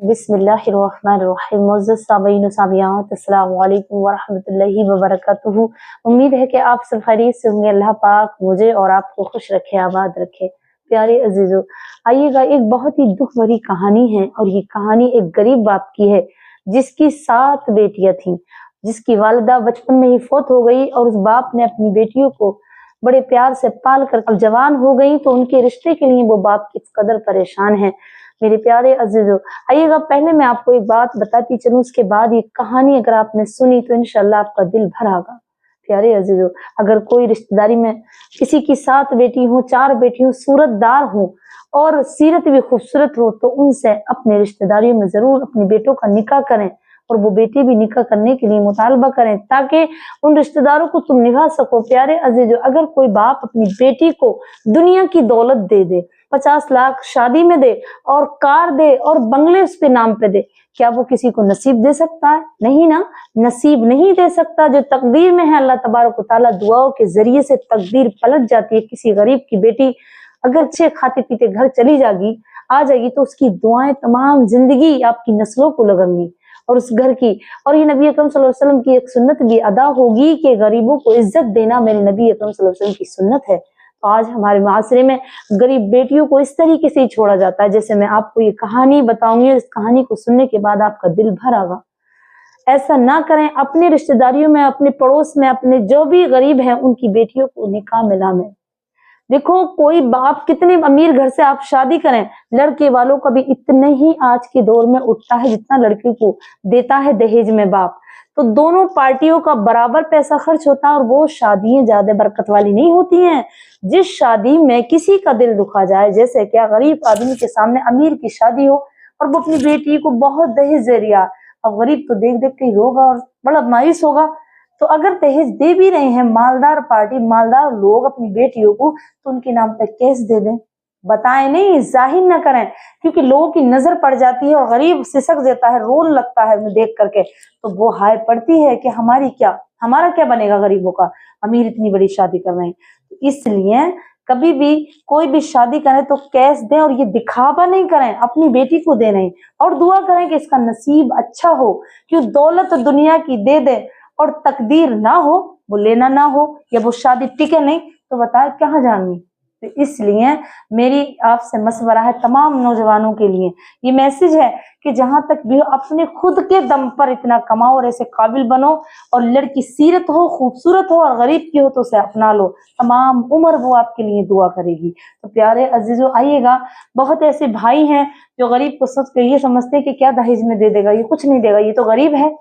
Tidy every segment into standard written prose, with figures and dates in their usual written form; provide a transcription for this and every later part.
बिस्मिल्लाहिर्रहमानिर्रहीम। मुअज़्ज़ज़ सामीईन व सामियात, अस्सलामु अलैकुम व रहमतुल्लाहि व बरकातुहू। उम्मीद है कि आप सब खैरियत से होंगे। अल्लाह पाक मुझे और आपको खुश रखे, आबाद रखे। प्यारे अजीजों, आइएगा, एक बहुत ही दुख भरी कहानी है और ये कहानी एक गरीब बाप की है जिसकी 7 बेटियां थीं, जिसकी वालिदा बचपन में ही फौत हो गई और उस बाप ने अपनी बेटियों को बड़े प्यार से पाल कर अब जवान हो गई तो उनके रिश्ते के लिए वो बाप किस कदर परेशान है। मेरे प्यारे अजीजों, आइएगा, पहले मैं आपको एक बात बताती चलूं, उसके बाद ये कहानी अगर आपने सुनी तो इंशाल्लाह आपका दिल भर आगा। प्यारे अजीजों, अगर कोई रिश्तेदारी में किसी की 7 बेटी हो, 4 बेटी हो, सूरतदार हो और सीरत भी खूबसूरत हो तो उनसे अपने रिश्तेदारियों में जरूर अपने बेटों का निकाह करें और वो बेटी भी निकाह करने के लिए मुतालबा करें ताकि उन रिश्तेदारों को तुम निभा सको। प्यारे अजीजों, अगर कोई बाप अपनी बेटी को दुनिया की दौलत दे दे, 50 लाख शादी में दे और कार दे और बंगले उसके नाम पे दे, क्या वो किसी को नसीब दे सकता है? नहीं ना, नसीब नहीं दे सकता। जो तकदीर में है, अल्लाह तबारक व तआला दुआओं के जरिए से तकदीर पलट जाती है। किसी गरीब की बेटी अगर अच्छे खाते पीते घर चली जाएगी, आ जाएगी, तो उसकी दुआएं तमाम जिंदगी आपकी नस्लों को लगेंगी और उस घर की। और ये नबी अकरम सल्लल्लाहु अलैहि वसल्लम की एक सुन्नत भी अदा होगी कि गरीबों को इज्जत देना मेरे नबी अकरम सल्लल्लाहु अलैहि वसल्लम की सुन्नत है। तो आज हमारे माशरे में गरीब बेटियों को इस तरीके से ही छोड़ा जाता है। जैसे मैं आपको ये कहानी बताऊंगी, इस कहानी को सुनने के बाद आपका दिल भर आगा। ऐसा ना करें। अपने रिश्तेदारियों में, अपने पड़ोस में, अपने जो भी गरीब हैं उनकी बेटियों को निकाह मिलाएं। देखो, कोई बाप कितने अमीर घर से आप शादी करें, लड़के वालों का भी इतने ही आज के दौर में उठता है जितना लड़की को देता है दहेज में बाप। तो दोनों पार्टियों का बराबर पैसा खर्च होता है और वो शादियां ज्यादा बरकत वाली नहीं होती हैं। जिस शादी में किसी का दिल दुखा जाए, जैसे क्या गरीब आदमी के सामने अमीर की शादी हो और वो अपनी बेटी को बहुत दहेज दे रिया, अब गरीब तो देख देख के ही रोगा और बड़ा मायूस होगा। तो अगर दहेज दे भी रहे हैं मालदार पार्टी, मालदार लोग अपनी बेटियों को, तो उनके नाम पर केस दे दें। बताएं नहीं, जाहिर ना करें, क्योंकि लोगों की नजर पड़ जाती है और गरीब सिसक देता है, रोन लगता है उन्हें देख करके। तो वो हाय पड़ती है कि हमारा क्या बनेगा गरीबों का, अमीर इतनी बड़ी शादी कर रहे हैं। तो इसलिए कभी भी कोई भी शादी करें तो केस दें और ये दिखावा नहीं करें, अपनी बेटी को दे नहीं, और दुआ करें कि इसका नसीब अच्छा हो। क्यों दौलत दुनिया की दे दे और तकदीर ना हो, वो लेना ना हो या वो शादी टिके नहीं, तो बताए कहाँ जाएंगी। तो इसलिए मेरी आपसे मशवरा है तमाम नौजवानों के लिए, ये मैसेज है कि जहां तक भी हो अपने खुद के दम पर इतना कमाओ और ऐसे काबिल बनो, और लड़की सीरत हो, खूबसूरत हो और गरीब की हो तो उसे अपना लो, तमाम उम्र वो आपके लिए दुआ करेगी। तो प्यारे अजीजों, आइएगा, बहुत ऐसे भाई हैं जो गरीब को सोच के ये समझते हैं कि क्या दहेज में दे देगा, ये कुछ नहीं देगा, ये तो गरीब है,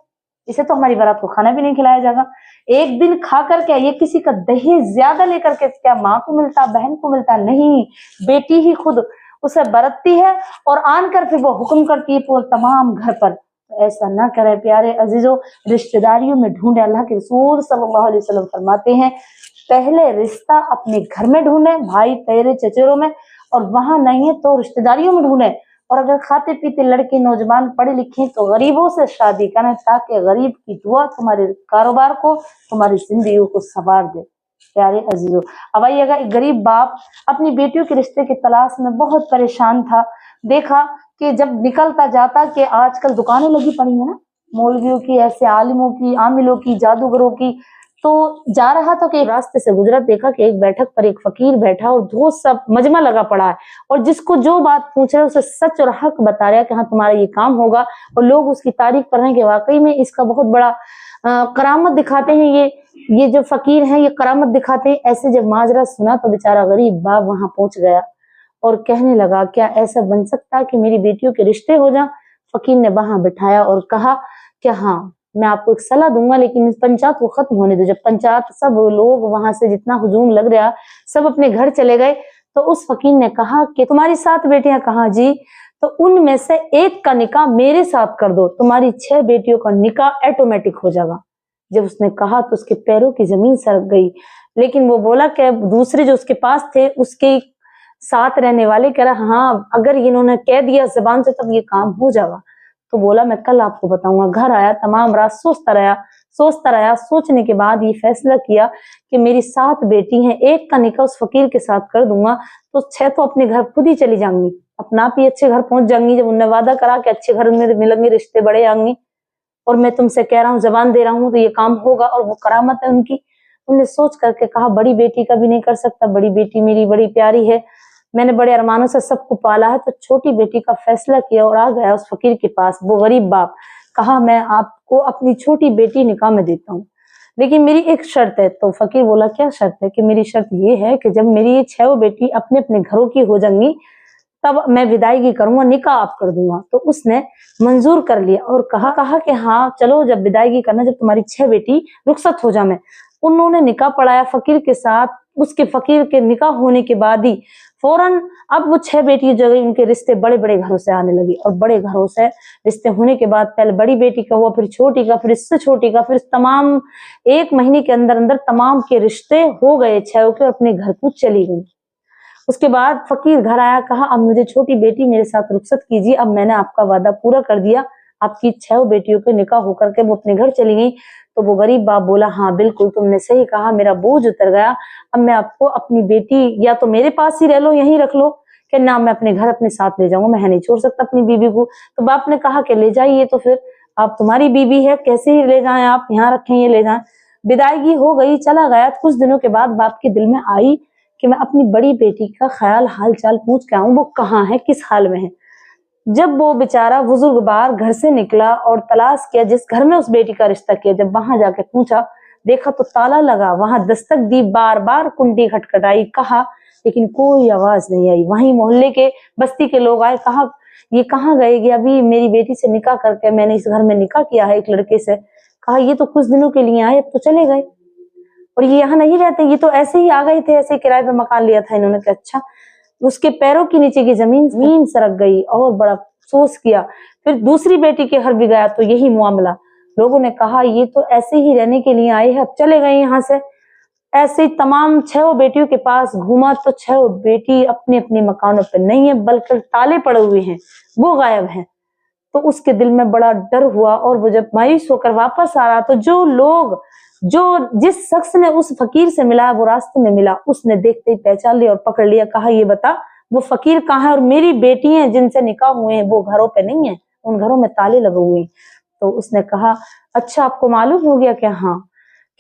इसे तो हमारी बारात को खाना भी नहीं खिलाया जाएगा। एक दिन खाकर क्या ये किसी का दहेज ज्यादा लेकर के क्या माँ को मिलता, बहन को मिलता? नहीं, बेटी ही खुद उसे बरतती है और आन कर फिर वो हुक्म करती है पूरे तमाम घर पर। तो ऐसा ना करे प्यारे अजीजों, रिश्तेदारियों में ढूंढे। अल्लाह के रसूल सल्लल्लाहु अलैहि वसल्लम फरमाते हैं, पहले रिश्ता अपने घर में ढूंढे, भाई तेरे चचेरों में, और वहां नहीं है तो रिश्तेदारियों में ढूंढे। और अगर खाते पीते लड़के नौजवान पढ़े लिखे तो गरीबों से शादी करें ताकि गरीब की दुआ तुम्हारे कारोबार को, तुम्हारी जिंदगी को संवार दे। प्यारे अजीजों, अब आइएगा, एक गरीब बाप अपनी बेटियों के रिश्ते की तलाश में बहुत परेशान था। देखा कि जब निकलता जाता कि आजकल दुकानें लगी पड़ी है ना, मौलवियों की, ऐसे आलिमों की, आमिलों की, जादूगरों की, तो जा रहा था कि एक रास्ते से गुजरा, देखा कि एक बैठक पर एक फकीर बैठा और दो सब मजमा लगा पड़ा है, और जिसको जो बात पूछ रहे उसे सच और हक बता रहा है कि हाँ तुम्हारा ये काम होगा, और लोग उसकी तारीफ कर रहे हैं कि वाकई में इसका बहुत बड़ा करामत दिखाते हैं, ये जो फकीर हैं ये करामत दिखाते हैं। ऐसे जब माजरा सुना तो बेचारा गरीब बाप वहां पहुंच गया और कहने लगा, क्या ऐसा बन सकता है कि मेरी बेटियों के रिश्ते हो जाएं? फकीर ने वहां बिठाया और कहा कि हाँ, मैं आपको एक सलाह दूंगा, लेकिन इस पंचायत को खत्म होने दो। जब पंचायत सब लोग वहां से जितना हुजूम लग रहा, सब अपने घर चले गए, तो उस फकीर ने कहा कि तुम्हारी 7 बेटियां कहाँ जी? तो उनमें से एक का निकाह मेरे साथ कर दो, तुम्हारी 6 बेटियों का निकाह ऑटोमेटिक हो जाएगा। जब उसने कहा तो उसके पैरों की जमीन सरक गई, लेकिन वो बोला कि दूसरे जो उसके पास थे, उसके साथ रहने वाले कह रहा, हाँ अगर इन्होंने कह दिया जबान से तब ये काम हो जाएगा। तो बोला मैं कल आपको बताऊंगा। घर आया, तमाम रात सोचता रहा, सोचने के बाद ये फैसला किया कि मेरी 7 बेटी हैं, एक का निकाह उस फकीर के साथ कर दूंगा तो 6 तो अपने घर खुद ही चली जाऊंगी, अपना आप ही अच्छे घर पहुंच जाएंगी, जब उन्होंने वादा करा कि अच्छे घर में मिलेंगे, रिश्ते बड़े आएंगे, और मैं तुमसे कह रहा हूँ, जबान दे रहा हूँ, तो ये काम होगा, और वो करामत है उनकी। उन्होंने सोच करके कहा बड़ी बेटी का भी नहीं कर सकता, बड़ी बेटी मेरी बड़ी प्यारी है, मैंने बड़े अरमानों से सबको पाला है, तो छोटी बेटी का फैसला किया और आ गया उस फकीर के पास। वो गरीब बाप कहा मैं आपको अपनी छोटी बेटी निकाह में देता हूँ, लेकिन मेरी एक शर्त है। तो फकीर बोला क्या शर्त है? कि मेरी शर्त ये है कि जब मेरी ये 6 बेटी अपने अपने घरों की हो जाएंगी तब मैं विदाईगी करूंगा, निकाह आप कर दूंगा। तो उसने मंजूर कर लिया और कहा कि हाँ चलो, जब विदाईगी करना, जब तुम्हारी 6 बेटी रुखसत हो जाए। उन्होंने निकाह पढ़ाया फकीर के साथ। उसके फकीर के निकाह होने के बाद ही फौरन अब वो 6 बेटी जो गई, उनके रिश्ते बड़े बड़े घरों से आने लगे, और बड़े घरों से रिश्ते होने के बाद पहले बड़ी बेटी का हुआ, फिर छोटी का, फिर इससे छोटी का, फिर तमाम 1 महीने के अंदर अंदर तमाम के रिश्ते हो गए 6 के, अपने घर को चली गई। उसके बाद फकीर घर आया, कहा अब मुझे छोटी बेटी मेरे साथ रुखसत कीजिए, अब मैंने आपका वादा पूरा कर दिया, आपकी 6 बेटियों के निकाह होकर के वो अपने घर चली गई। तो वो गरीब बाप बोला हाँ बिल्कुल तुमने सही कहा, मेरा बोझ उतर गया, अब मैं आपको अपनी बेटी या तो मेरे पास ही रह लो, यहीं रख लो, कि ना मैं अपने घर अपने साथ ले जाऊंगा, मैं नहीं छोड़ सकता अपनी बीबी को। तो बाप ने कहा कि ले जाइए, तो फिर आप तुम्हारी बीबी है, कैसे ही ले जाएं, आप यहाँ रखें, ये ले जाएं। विदाईगी हो गई, चला गया। कुछ दिनों के बाद बाप के दिल में आई कि मैं अपनी बड़ी बेटी का ख्याल हाल चाल पूछ के आऊं, वो कहाँ है, किस हाल में है। जब वो बेचारा बुजुर्ग बार घर से निकला और तलाश किया जिस घर में उस बेटी का रिश्ता किया, जब वहां जाके पूछा, देखा तो ताला लगा, वहां दस्तक दी, बार बार कुंडी खटखटाई, कहा, लेकिन कोई आवाज नहीं आई। वहीं मोहल्ले के बस्ती के लोग आए, कहा ये कहाँ गए? कि अभी मेरी बेटी से निकाह करके मैंने इस घर में निकाह किया है एक लड़के से। कहा ये तो कुछ दिनों के लिए आए, अब तो चले गए, और ये यहाँ नहीं रहते, ये तो ऐसे ही आ गए थे, ऐसे किराए पे मकान लिया था इन्होंने। कहा अच्छा। उसके पैरों के नीचे की जमीन सरक गई और बड़ा अफसोस किया। फिर दूसरी बेटी के घर भी गया तो यही मामला। लोगों ने कहा ये तो ऐसे ही रहने के लिए आए हैं, अब चले गए यहाँ से। ऐसे ही तमाम 6 बेटियों के पास घूमा तो 6 बेटी अपने अपने मकानों पर नहीं है, बल्कि ताले पड़े हुए हैं, वो गायब हैं। तो उसके दिल में बड़ा डर हुआ, और वो जब मायूस होकर वापस आ रहा, तो जिस शख्स ने उस फकीर से मिला, वो रास्ते में मिला, उसने देखते ही पहचान लिया और पकड़ लिया। कहा ये बता वो फकीर कहाँ है, और मेरी बेटी है जिनसे निकाह हुए हैं वो घरों पे नहीं है, उन घरों में ताले लगे हुए हैं। तो उसने कहा अच्छा आपको मालूम हो गया? क्या? हाँ।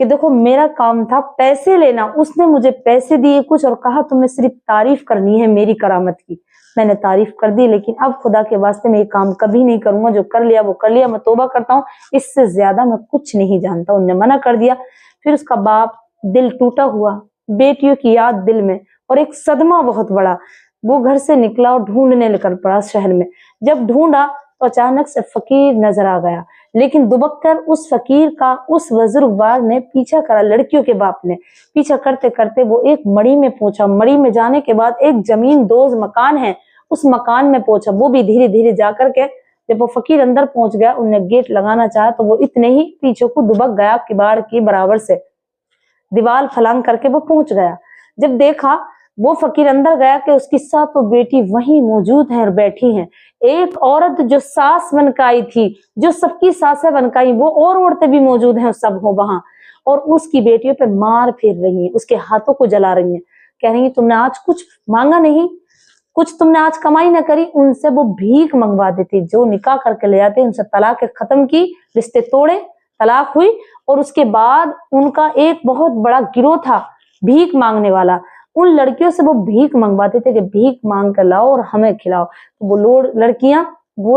कि देखो मेरा काम था पैसे लेना, उसने मुझे पैसे दिए कुछ और कहा तुम्हें सिर्फ तारीफ करनी है मेरी करामत की। मैंने तारीफ कर दी, लेकिन अब खुदा के वास्ते मैं ये काम कभी नहीं करूंगा, जो कर लिया वो कर लिया, मैं तौबा करता हूँ, इससे ज्यादा मैं कुछ नहीं जानता। उन्होंने मना कर दिया। फिर उसका बाप दिल टूटा हुआ, बेटियों की याद दिल में, और एक सदमा बहुत बड़ा। वो घर से निकला और ढूंढने निकल पड़ा शहर में। जब ढूंढा तो अचानक से फकीर नजर आ गया, लेकिन दुबक्कर उस फकीर का उस बुजुर्गवार ने पीछा करा, लड़कियों के बाप ने पीछा करते करते वो एक मड़ी में पहुंचा। मड़ी में जाने के बाद एक जमीन दोज मकान है, उस मकान में पहुंचा। वो भी धीरे धीरे जाकर के जब वो फकीर अंदर पहुंच गया, उन्हें गेट लगाना चाहा तो वो इतने ही पीछे को दुबक गया, किबाड़ की बराबर से दीवार फलांग करके वो पहुंच गया। जब देखा वो फकीर अंदर गया कि उसकी 7 बेटी वहीं मौजूद हैं और बैठी हैं। एक औरत जो सास बनकर आई थी, जो सबकी सासें बनकर आई, वो और औरतें भी मौजूद हैं, सब हो वहां, और उसकी बेटियों पे मार फेर रही हैं, उसके हाथों को जला रही हैं। कह रही हैं तुमने आज कुछ मांगा नहीं, कुछ तुमने आज कमाई न करी। उनसे वो भीख मंगवा देती, जो निकाह करके ले आते उनसे तलाक खत्म की, रिश्ते तोड़े, तलाक हुई। और उसके बाद उनका एक बहुत बड़ा गिरोह था भीख मांगने वाला, उन लड़कियों से वो भीख मंगवाते थे कि भीख मांग कर लाओ और हमें खिलाओ। तो वो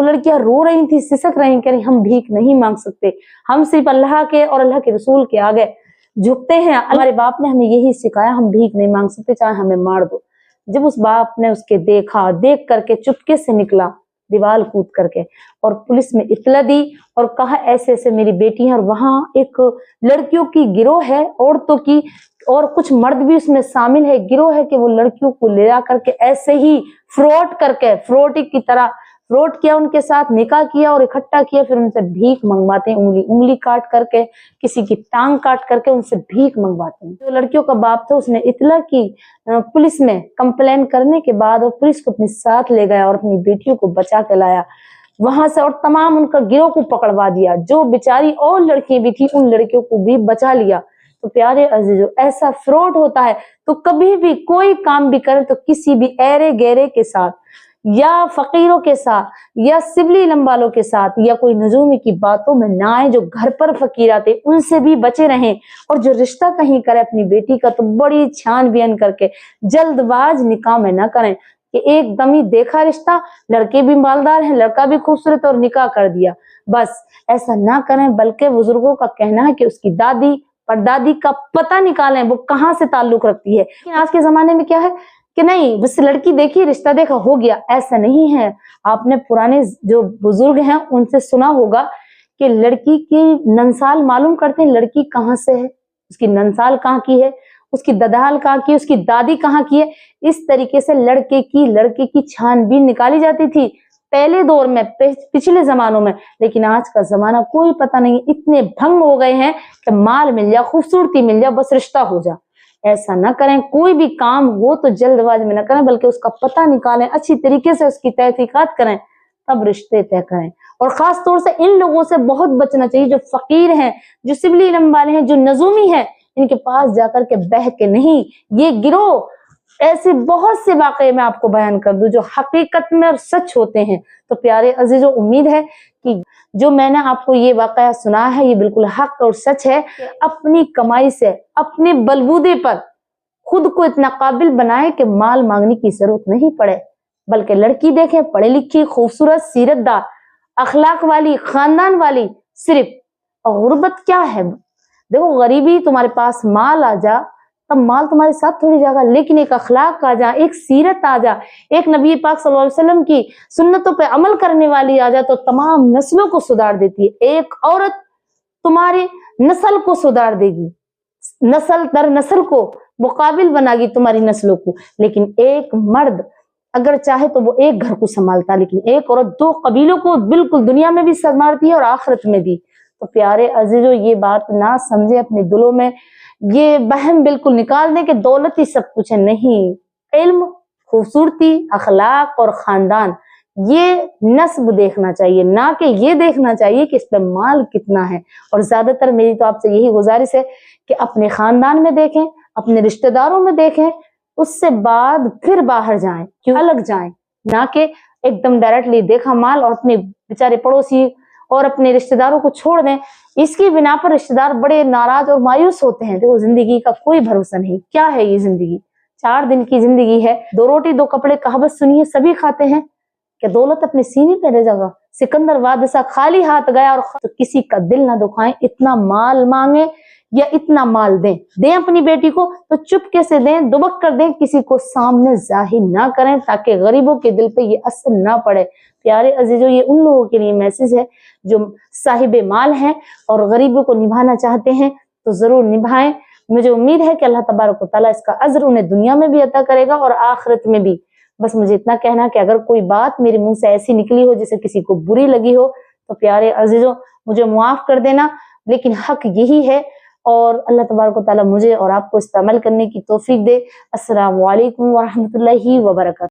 लड़कियां रो रही थी, सिसक रही, कह रही हम भीख नहीं मांग सकते, हम सिर्फ अल्लाह के और अल्लाह के रसूल के आगे झुकते हैं। हमारे बाप ने हमें यही सिखाया, हम भीख नहीं मांग सकते, चाहे हमें मार दो। जब उस बाप ने उसके देखा, देख करके चुपके से निकला दीवार कूद करके और पुलिस में इत्तला दी और कहा ऐसे ऐसे मेरी बेटी है। और वहां एक लड़कियों की गिरोह है, औरतों की, और कुछ मर्द भी उसमें शामिल है, गिरोह है कि वो लड़कियों को ले जा करके ऐसे ही फ्रॉड करके, फ्रॉड की तरह फ्रॉड किया, उनके साथ निकाह किया और इकट्ठा किया। फिर उनसे भीख मंगवाते हैं, उंगली काट करके, किसी की टांग काट करके उनसे भीख मंगवाते हैं। जो लड़कियों का बाप था उसने इत्तला की पुलिस में कंप्लेन करने के बाद, और पुलिस को अपने साथ ले गया और अपनी बेटियों को बचा के लाया वहां से, और तमाम उनका गिरोह को पकड़वा दिया। जो बेचारी और लड़कियां भी थी उन लड़कियों को भी बचा लिया। तो प्यारे अजीजों, ऐसा फ्रॉड होता है। तो कभी भी कोई काम भी करें तो किसी भी ऐरे गहरे के साथ, یا فقیروں کے ساتھ یا سبلی علم والوں کے ساتھ یا کوئی نجومی کی باتوں میں نہ آئے. جو گھر پر فقیر آتے ان سے بھی بچے رہیں. اور جو رشتہ کہیں کرے اپنی بیٹی کا تو بڑی چھان بین کر کے جلد باز نکاح میں نہ کریں کہ ایک دم ہی دیکھا رشتہ، لڑکے بھی مالدار ہیں، لڑکا بھی خوبصورت اور نکاح کر دیا، بس ایسا نہ کریں. بلکہ بزرگوں کا کہنا ہے کہ اس کی دادی پردادی کا پتہ نکالیں وہ کہاں سے تعلق رکھتی ہے. لیکن آج کے زمانے میں کیا ہے کہ نہیں، بس لڑکی دیکھی رشتہ دیکھا ہو گیا. ایسا نہیں ہے. آپ نے پرانے جو بزرگ ہیں ان سے سنا ہوگا کہ لڑکی کی ننسال معلوم کرتے ہیں، لڑکی کہاں سے ہے، اس کی ننسال کہاں کی ہے، اس کی ددال کہاں کی ہے، اس کی دادی کہاں کی ہے. اس طریقے سے لڑکے کی چھان بین نکالی جاتی تھی پہلے دور میں، پچھلے زمانوں میں. لیکن آج کا زمانہ کوئی پتہ نہیں، اتنے بھنگ ہو گئے ہیں کہ مال مل جائے، خوبصورتی مل جائے، بس رشتہ ہو جائے. ایسا نہ کریں. کوئی بھی کام ہو تو جلد باز میں نہ کریں بلکہ اس کا پتہ نکالیں، اچھی طریقے سے اس کی تحقیقات کریں، تب رشتے طے کریں. اور خاص طور سے ان لوگوں سے بہت بچنا چاہیے جو فقیر ہیں، جو سبلی علم والے ہیں، جو نجومی ہیں. ان کے پاس جا کر کے بہہ کے نہیں. یہ گروہ ایسے بہت سے واقعے میں آپ کو بیان کر دوں جو حقیقت میں اور سچ ہوتے ہیں. تو پیارے عزیزوں، امید ہے کہ جو میں نے آپ کو یہ واقعہ سنا ہے یہ بالکل حق اور سچ ہے. اپنی کمائی سے اپنے بلبوتے پر خود کو اتنا قابل بنائے کہ مال مانگنے کی ضرورت نہیں پڑے، بلکہ لڑکی دیکھیں پڑھی لکھی، خوبصورت، سیرت دار، اخلاق والی، خاندان والی. صرف غربت کیا ہے؟ دیکھو، غریبی تمہارے پاس مال آ جا تب مال تمہارے ساتھ تھوڑی جائے گا، لیکن ایک اخلاق آ جا، ایک سیرت آ جا، ایک نبی پاک صلی اللہ علیہ وسلم کی سنتوں پہ عمل کرنے والی آ جا تو تمام نسلوں کو سدھار دیتی ہے. ایک عورت تمہاری نسل کو سدھار دے گی، نسل در نسل کو مقابل بنا گی تمہاری نسلوں کو. لیکن ایک مرد اگر چاہے تو وہ ایک گھر کو سنبھالتا، لیکن ایک عورت 2 قبیلوں کو بالکل دنیا میں بھی سنبھالتی ہے اور آخرت میں بھی. تو پیارے عزیزو، یہ بات نہ سمجھے اپنے دلوں میں، یہ وہم بالکل نکال دیں کہ دولت ہی سب کچھ ہے. نہیں، علم، خوبصورتی، اخلاق اور خاندان، یہ نسب دیکھنا چاہیے، نہ کہ یہ دیکھنا چاہیے کہ اس پہ مال کتنا ہے. اور زیادہ تر میری تو آپ سے یہی گزارش ہے کہ اپنے خاندان میں دیکھیں، اپنے رشتہ داروں میں دیکھیں، اس سے بعد پھر باہر جائیں، کیوں الگ جائیں. نہ کہ ایک دم ڈائریکٹلی دیکھا مال اور اپنے بیچارے پڑوسی اور اپنے رشتہ داروں کو چھوڑ دیں. اس کی بنا پر رشتہ دار بڑے ناراض اور مایوس ہوتے ہیں. دیکھو، زندگی کا کوئی بھروسہ نہیں. کیا ہے یہ زندگی؟ 4 دن کی زندگی ہے. 2 روٹی 2 کپڑے کہاوت سنی ہے، سبھی کھاتے ہیں. کہ دولت اپنے سینے پہ رہ جائے گا. سکندر بادشاہ خالی ہاتھ گیا اور تو کسی کا دل نہ دکھائیں. اتنا مال مانگے یا اتنا مال دیں اپنی بیٹی کو تو چپکے سے دیں، دبک کر دیں، کسی کو سامنے ظاہر نہ کریں تاکہ غریبوں کے دل پہ یہ اثر نہ پڑے. پیارے عزیزو، یہ ان لوگوں کے لیے میسج ہے جو صاحب مال ہیں اور غریبوں کو نبھانا چاہتے ہیں تو ضرور نبھائیں. مجھے امید ہے کہ اللہ تبارک و تعالیٰ اس کا اجر انہیں دنیا میں بھی عطا کرے گا اور آخرت میں بھی. بس مجھے اتنا کہنا کہ اگر کوئی بات میرے منہ سے ایسی نکلی ہو جسے کسی کو بری لگی ہو تو پیارے عزیزوں مجھے معاف کر دینا. لیکن حق یہی ہے اور اللہ تبارک و تعالیٰ مجھے اور آپ کو اس پر عمل کرنے کی توفیق دے. السلام علیکم ورحمۃ اللہ وبرکاتہ.